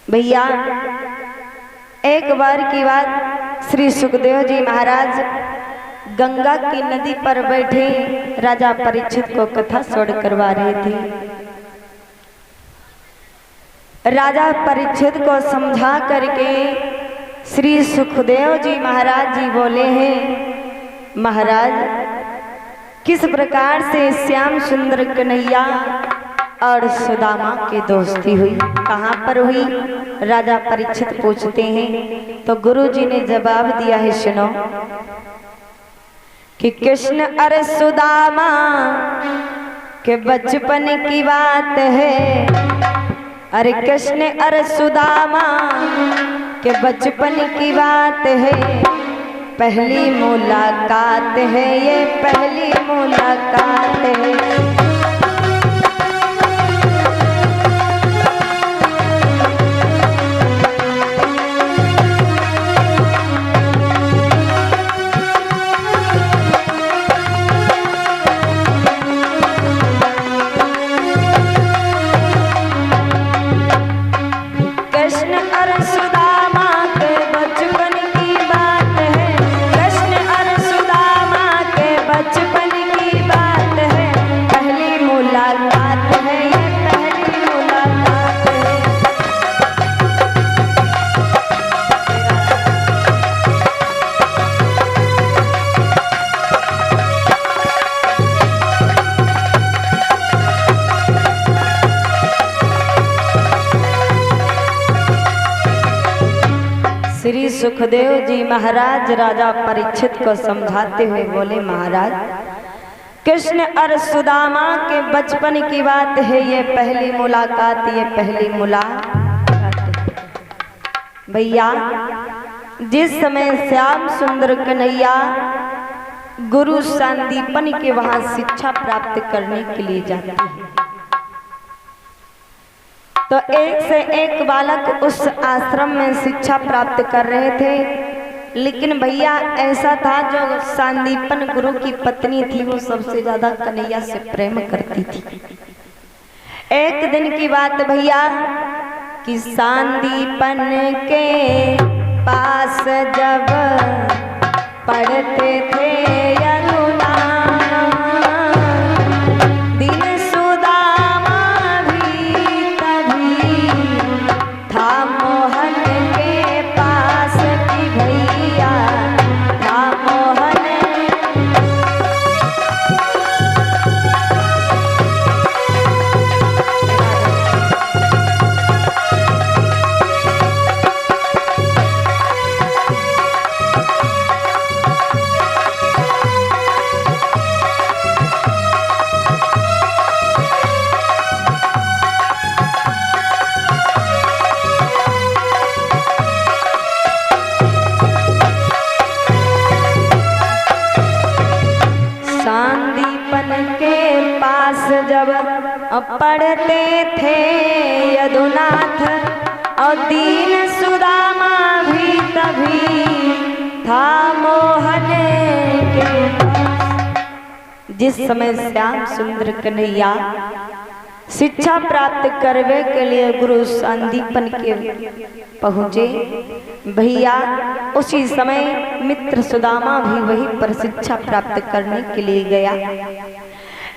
भैया एक बार की बात, श्री सुखदेव जी महाराज गंगा की नदी पर बैठे राजा परीक्षित को कथा श्रवण करवा रहे थे। राजा परीक्षित को समझा करके श्री सुखदेव जी महाराज जी बोले हैं, महाराज किस प्रकार से श्याम सुंदर कन्हैया और सुदामा की दोस्ती हुई, कहाँ पर हुई, राजा परीक्षित पूछते हैं। तो गुरु जी ने जवाब दिया है, सुनो कि कृष्ण और सुदामा के बचपन की बात है। अरे कृष्ण और सुदामा के बचपन की बात है, पहली मुलाकात है, ये पहली मुलाकात है। श्री सुखदेव जी महाराज राजा परीक्षित को समझाते हुए बोले, महाराज कृष्ण और सुदामा के बचपन की बात है, ये पहली मुलाकात, ये पहली मुलाकात। भैया जिस समय श्याम सुंदर कन्हैया गुरु संदीपन के वहां शिक्षा प्राप्त करने के लिए जाते हैं, तो एक से एक बालक उस आश्रम में शिक्षा प्राप्त कर रहे थे। लेकिन भैया ऐसा था, जो संदीपन गुरु की पत्नी थी वो सबसे ज्यादा कन्हैया से प्रेम करती थी। एक दिन की बात भैया कि संदीपन के पास जब पढ़ते थे यमुना, जब पढ़ते थे यदुनाथ और दीन सुदामा भी तभी था मोहन के। जिस समय श्याम सुंदर कन्हैया शिक्षा प्राप्त करने के लिए गुरु संदीपन के पहुँचे भैया, उसी समय मित्र सुदामा भी वहीं पर शिक्षा प्राप्त करने के लिए गया।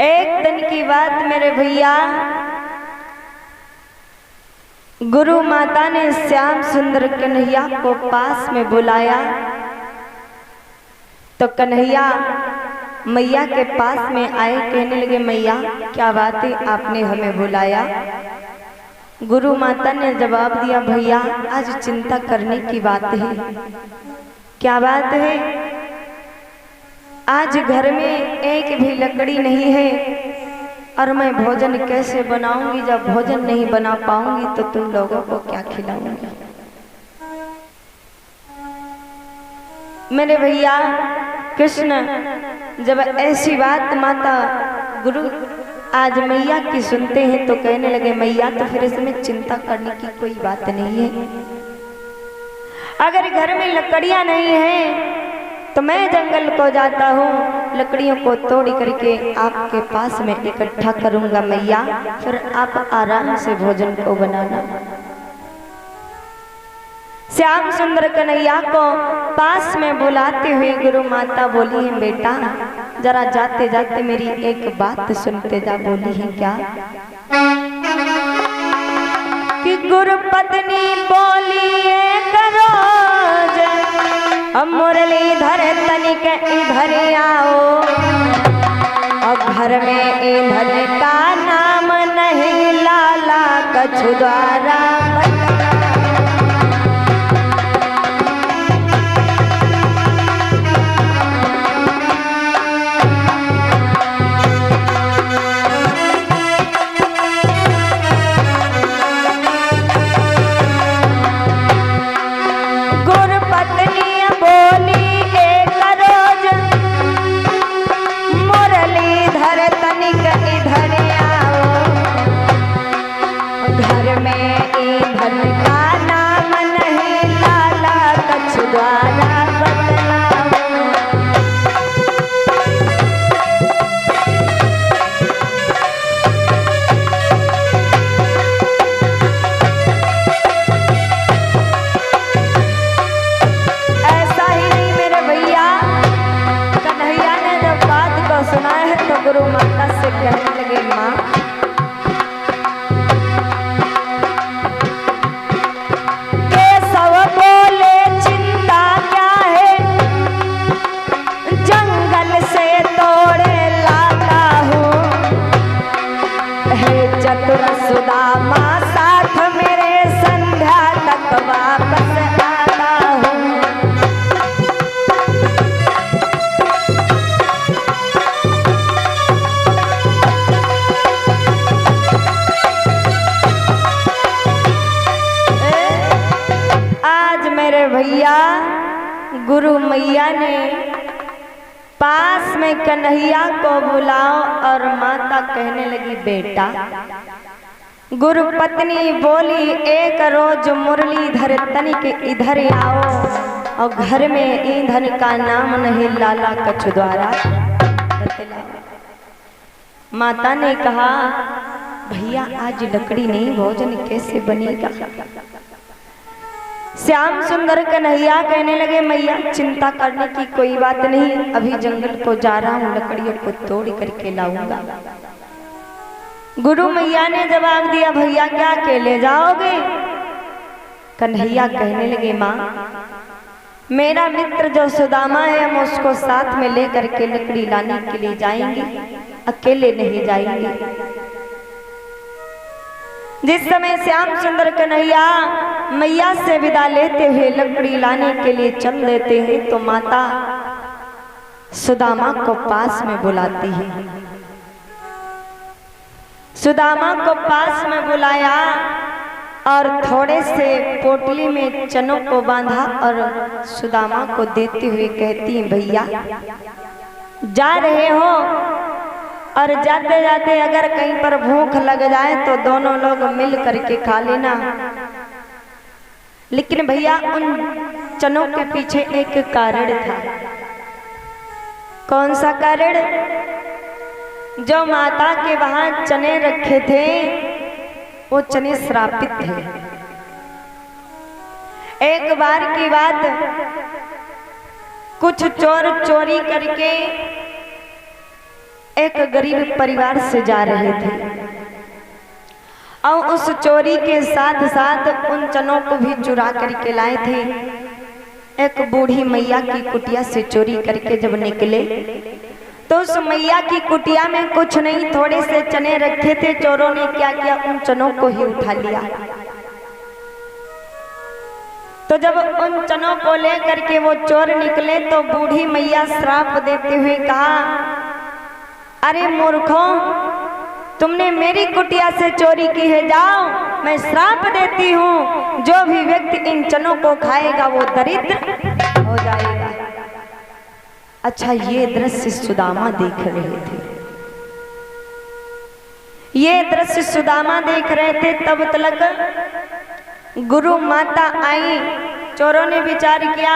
एक दिन की बात मेरे भैया, गुरु माता ने श्याम सुंदर कन्हैया को पास में बुलाया, तो कन्हैया मैया के पास में आए, कहने लगे, मैया क्या बात है, आपने हमें बुलाया। गुरु माता ने जवाब दिया, भैया आज चिंता करने की बात है। क्या बात है? आज घर में एक भी लकड़ी नहीं है और मैं भोजन कैसे बनाऊंगी? जब भोजन नहीं बना पाऊंगी तो तुम लोगों को क्या खिलाऊंगी? मेरे भैया कृष्ण जब ऐसी बात माता गुरु आज मैया की सुनते हैं तो कहने लगे, मैया तो फिर इसमें चिंता करने की कोई बात नहीं है। अगर घर में लकड़ियां नहीं है तो मैं जंगल को जाता हूँ लकड़ियों को तोड़ करके आपके पास में इकट्ठा करूंगा मैया, फिर आप आराम से भोजन को बनाना। श्याम सुंदर कन्हैया को पास में बुलाते हुए गुरु माता बोली है, बेटा जरा जाते जाते मेरी एक बात सुनते जा। बोली है क्या कि गुरु पत्नी बोली करो मुरलीधर तनिक इधर आओ, और घर में ईंधन का नाम नहीं लाला कछु द्वारा। गुरु माता से कहने लगे, माँ केशव बोले चिंता क्या है, जंगल से तोड़े लाता हूँ, हे चतुर सुदामा साथ मेरे संध्या तक वापस आता हूँ। भैया गुरु मैया ने पास में कन्हैया को बुलाओ और माता कहने लगी, बेटा गुरु पत्नी बोली एक रोज मुरलीधर तनिक इधर आओ, और घर में ईंधन का नाम नहीं लाला कछु द्वारा। माता ने कहा, भैया आज लकड़ी नहीं, भोजन कैसे बनेगा। श्याम सुंदर कन्हैया कहने लगे, मैया चिंता करने की कोई बात नहीं, अभी जंगल को जा रहा हूँ, लकड़ियों को तोड़ करके लाऊंगा। गुरु मैया ने जवाब दिया, भैया क्या अकेले जाओगे। कन्हैया कहने लगे, माँ मेरा मित्र जो सुदामा है हम उसको साथ में लेकर के लकड़ी लाने के लिए जाएंगे, अकेले नहीं जाएंगे। जिस समय श्याम सुंदर कन्हैया मैया से विदा लेते हुए लकड़ी लाने के लिए चल देते हैं, तो माता सुदामा को पास में बुलाती है। सुदामा को पास में बुलाया और थोड़े से पोटली में चनों को बांधा और सुदामा को देते हुए कहती है, भैया जा रहे हो और जाते जाते अगर कहीं पर भूख लग जाए तो दोनों लोग मिल करके खा लेना। लेकिन भैया उन चनों के पीछे एक कारण था। कौन सा कारण? जो माता के वहां चने रखे थे वो चने श्रापित थे। एक बार की बात, कुछ चोर चोरी करके एक गरीब परिवार से जा रहे थे और उस चोरी के साथ साथ उन चनों को भी चुरा करके लाए थे। एक बूढ़ी मैया की कुटिया से चोरी करके जब निकले तो उस मैया की कुटिया में कुछ नहीं, थोड़े से चने रखे थे। चोरों ने क्या किया, उन चनों को ही उठा लिया। तो जब उन चनों को लेकर के वो चोर निकले तो बूढ़ी मैया श्राप देते हुए कहा, अरे मूर्खों, तुमने मेरी कुटिया से चोरी की है, जाओ मैं श्राप देती हूँ, जो भी व्यक्ति इन चनों को खाएगा वो दरिद्र हो जाएगा। अच्छा, ये दृश्य सुदामा देख रहे थे। ये दृश्य सुदामा देख रहे थे। तब तक गुरु माता आई। चोरों ने विचार किया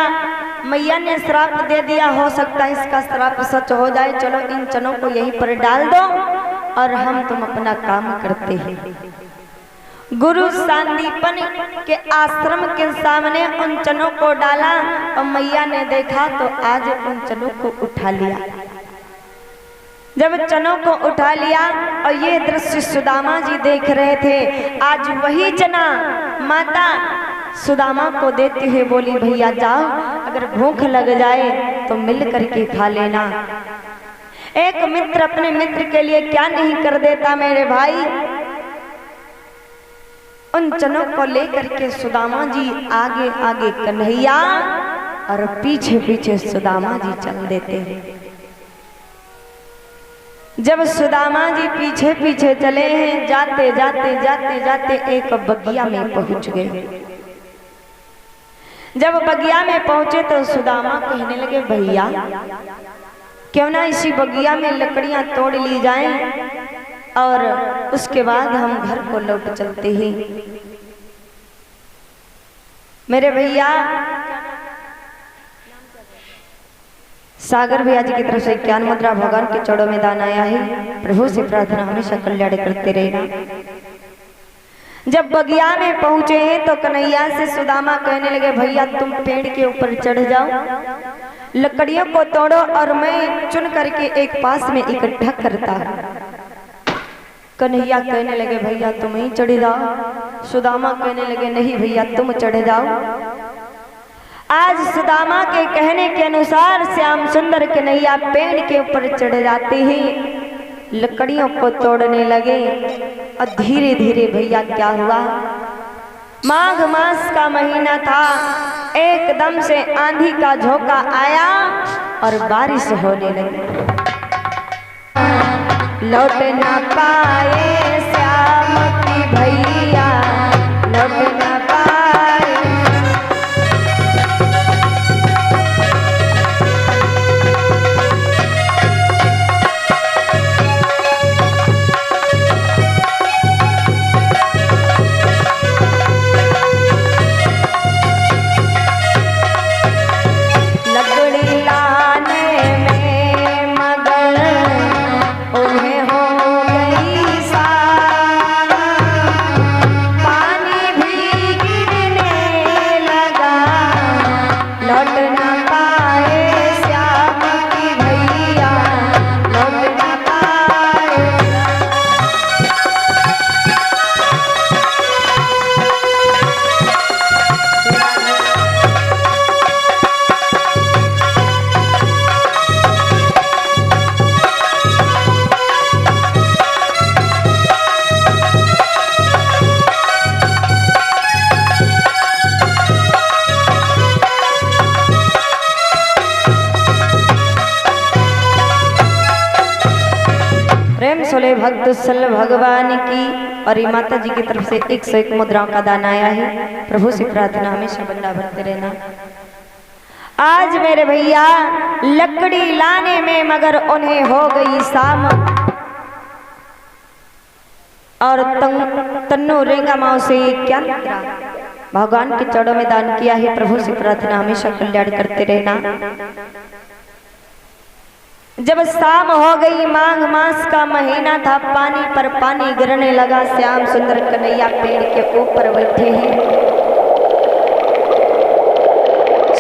मैया ने श्राप दे दिया, हो सकता है इसका श्राप सच हो जाए, चलो इन चनों को यहीं पर डाल दो और हम तुम अपना काम करते हैं। गुरु सांदीपन के आश्रम के सामने उन चनों को डाला और मैया ने देखा तो आज उन चनों को उठा लिया। जब चनों को उठा लिया और ये दृश्य सुदामा जी देख रहे थे, आज वही चना माता सुदामा को देते हुए बोली, भैया जाओ, अगर भूख लग जाए तो मिल करके खा लेना। एक मित्र अपने मित्र के लिए क्या नहीं कर देता मेरे भाई। उन चनों को लेकर के सुदामा जी आगे आगे कन्हैया और पीछे पीछे सुदामा जी चल देते हैं। जब सुदामा जी पीछे पीछे चले हैं, जाते जाते जाते जाते एक बगिया में पहुंच गए। जब बगिया में पहुंचे तो सुदामा कहने लगे, भैया क्यों ना इसी बगिया में लकड़ियां तोड़ ली जाएं और उसके बाद हम घर को लौट चलते हैं। मेरे भैया सागर भैया जी की तरफ से 51 मुद्रा भगवान के चरणों में दान आया है। प्रभु से प्रार्थना हमेशा कल्याण करते रहना। जब बगिया में पहुंचे हैं तो कन्हैया से सुदामा कहने लगे, भैया तुम पेड़ के ऊपर चढ़ जाओ, लकड़ियों को तोड़ो और मैं चुन करके एक पास में इकट्ठा करता हूं। कन्हैया कहने लगे, भैया तुम ही चढ़ जाओ। सुदामा कहने लगे, नहीं भैया तुम चढ़ जाओ। आज सुदामा के कहने के अनुसार श्याम सुंदर कन्हैया पेड़ के ऊपर चढ़ जाते हैं, लकड़ियों को तोड़ने लगे और धीरे धीरे भैया क्या हुआ, माघ मास का महीना था, एकदम से आंधी का झोंका आया और बारिश होने लगी। लौट ना पाए श्याम की भैया, लौट ना पाए। सोले भक्त सल भगवान की और माता जी की तरफ से 101 मुद्राओं का दान आया है। प्रभु से प्रार्थना हमेशा बंदा भरते रहना। आज मेरे भैया लकड़ी लाने में मगर उन्हें हो गई शाम और तन्नू रेंगा माओ से क्या निकला, भगवान के चरणों में दान किया है। प्रभु से प्रार्थना हमेशा कल्याण करते रहना। जब शाम हो गई, माघ मास का महीना था, पानी पर पानी गिरने लगा। श्याम सुंदर कन्हैया पेड़ के ऊपर बैठे हैं,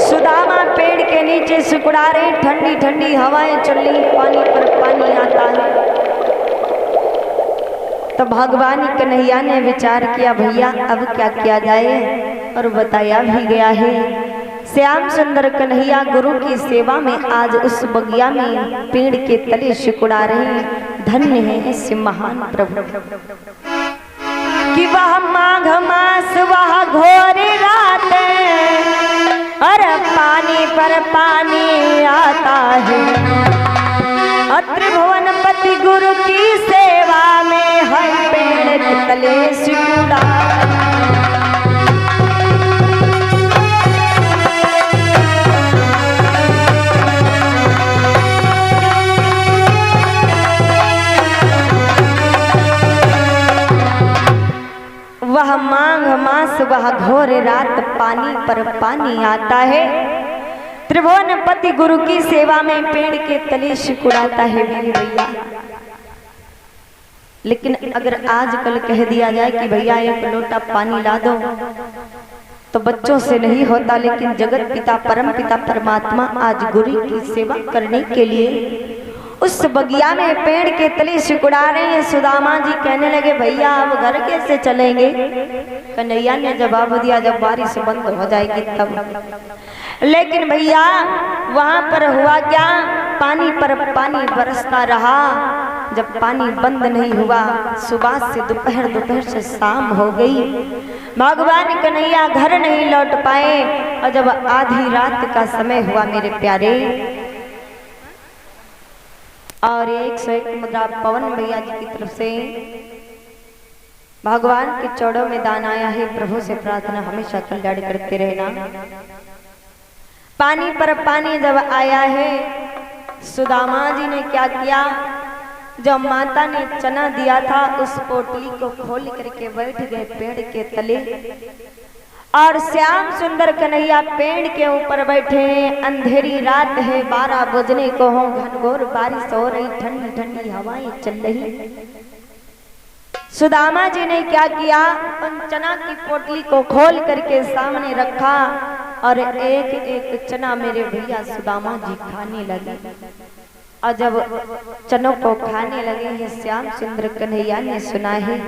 सुदामा पेड़ के नीचे सुकुड़ा रहे, ठंडी ठंडी हवाएं चल रही, पानी पर पानी आता है। तो भगवान कन्हैया ने विचार किया, भैया अब क्या किया जाए, और बताया भी गया है। श्याम सुंदर कन्हैया गुरु की सेवा में आज उस बगिया में पेड़ के तले सिकुड़ा रहे। धन्य है ऐसे महान प्रभु कि वह माघ मास वह घोर रात और पानी पर पानी आता है। त्रिभुवनपति गुरु की सेवा में हर पेड़ के तले सिकुड़ा। वह माघ मास वह घोर रात, पानी पर पानी आता है। त्रिभुवन पति गुरु की सेवा में पेड़ के तले सिकुड़ाता है मेरे भैया। लेकिन अगर आजकल कह दिया जाए कि भैया एक लोटा पानी ला दो तो बच्चों से नहीं होता, लेकिन जगत पिता परम पिता परमात्मा आज गुरु की सेवा करने के लिए उस बगिया में पेड़ के तले सिकुड़ा रहे हैं। सुदामा जी कहने लगे भैया अब घर कैसे चलेंगे? कन्हैया ने जवाब दिया जब बारिश बंद हो जाएगी तब। लेकिन भैया वहां पर हुआ क्या, पानी पर पानी बरसता रहा। जब पानी बंद नहीं हुआ, सुबह से दोपहर, दोपहर से शाम हो गई। भगवान कन्हैया घर नहीं लौट पाए और जब आधी रात का समय हुआ मेरे प्यारे, और 101 मुद्रा पवन भैया जी की तरफ से भगवान के चौड़ों में दान आया है। प्रभु से प्रार्थना हमेशा कल्याण करते रहना। पानी पर पानी जब आया है, सुदामा जी ने क्या किया, जब माता ने चना दिया था उस पोटली को खोल करके बैठ गए पेड़ के तले। और श्याम सुंदर कन्हैया पेड़ के ऊपर बैठे हैं। अंधेरी रात है, 12 बजने को हो, घनघोर बारिश हो रही, ठंडी ठंडी हवाएं चल रही। सुदामा जी ने क्या किया, उन चना की पोटली को खोल करके सामने रखा और एक एक चना मेरे भैया सुदामा जी खाने लगे। और जब चनों को खाने लगे हैं, श्याम सुंदर कन्हैया ने सुना है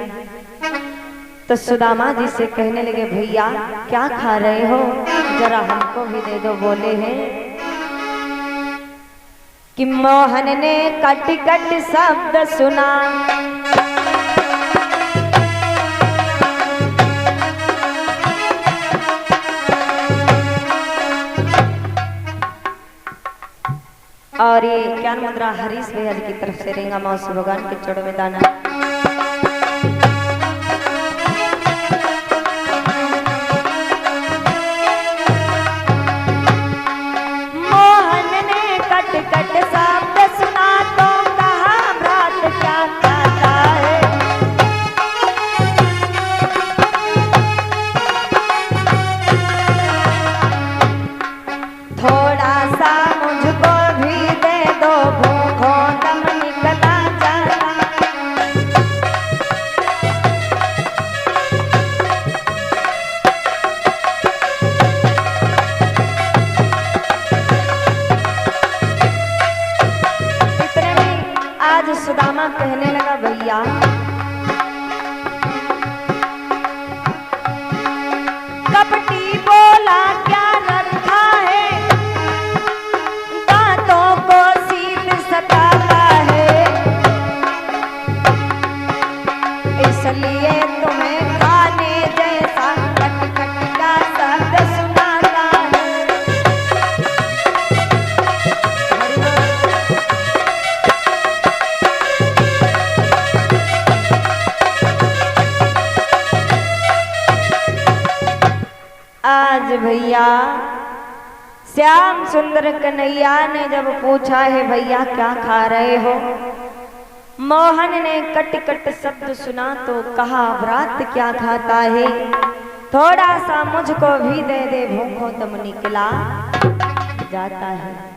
तो सुदामा जी से कहने लगे भैया क्या खा रहे हो, जरा हमको भी दे दो। बोले हैं कि मोहन ने कट कट शब्द सुना, और ये ज्ञान मुद्रा हरीश भैया जी की तरफ से रेंगा मौसी भगवान के चौड़ों में दाना। सुदामा कहने लगा भैया कपटी बोला क्या रखा है, दांतों को शीत सताता है, इसलिए तुम्हें खाने जैसा खट खट का शब्द सुनाता है। आज भैया श्याम सुंदर कन्हैया ने जब पूछा है भैया क्या खा रहे हो, मोहन ने कट कट शब्द सुना तो कहा व्रत क्या खाता है, थोड़ा सा मुझको भी दे दे, भूखों दम निकला जाता है।